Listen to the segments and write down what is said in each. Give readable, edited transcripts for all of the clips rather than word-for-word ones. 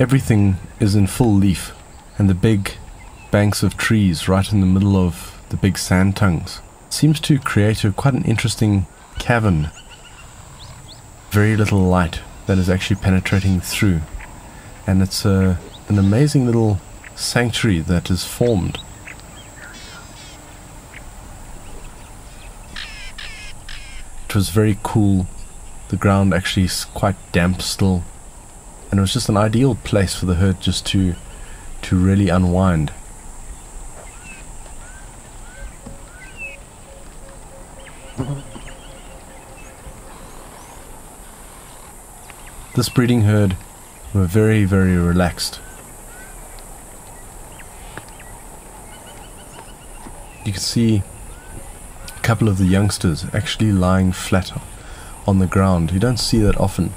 Everything is in full leaf, and the big banks of trees right in the middle of the big sand tongues seems to create quite an interesting cavern. Very little light that is actually penetrating through, and it's an amazing little sanctuary that is formed. It was very cool. The ground actually is quite damp still, and it was just an ideal place for the herd just to really unwind. This breeding herd were very, very relaxed. You can see a couple of the youngsters actually lying flat on the ground. You don't see that often.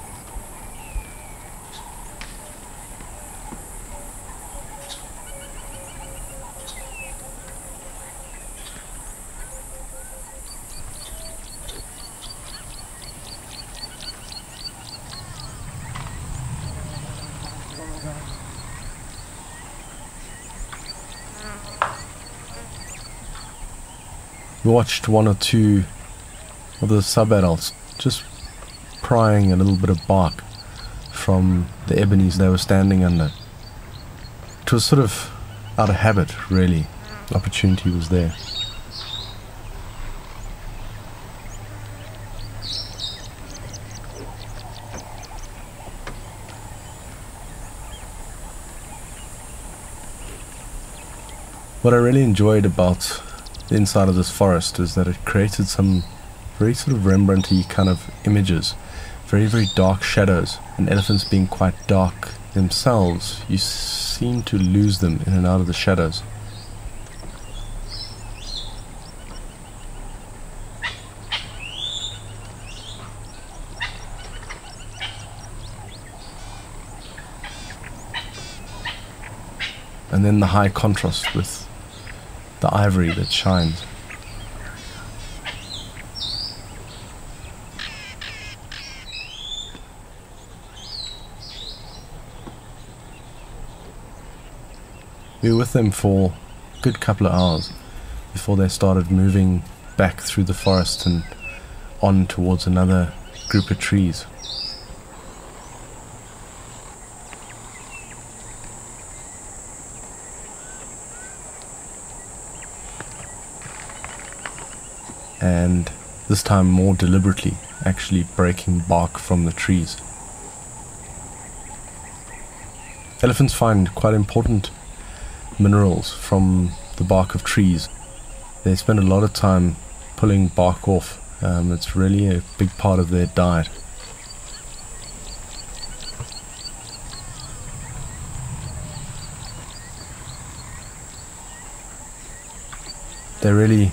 We watched one or two of the sub-adults just prying a little bit of bark from the ebonies they were standing under. It was sort of out of habit, really. The opportunity was there. What I really enjoyed about the inside of this forest is that it created some very sort of Rembrandt-y kind of images, very, very dark shadows, and elephants being quite dark themselves, you seem to lose them in and out of the shadows. And then the high contrast with the ivory that shines. We were with them for a good couple of hours before they started moving back through the forest and on towards another group of trees. And this time more deliberately, actually breaking bark from the trees. Elephants find quite important minerals from the bark of trees. They spend a lot of time pulling bark off. It's really a big part of their diet. They really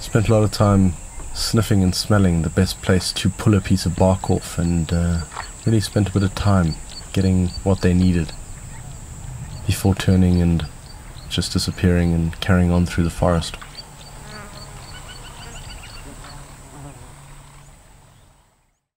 spent a lot of time sniffing and smelling the best place to pull a piece of bark off, and really spent a bit of time getting what they needed before turning and just disappearing and carrying on through the forest.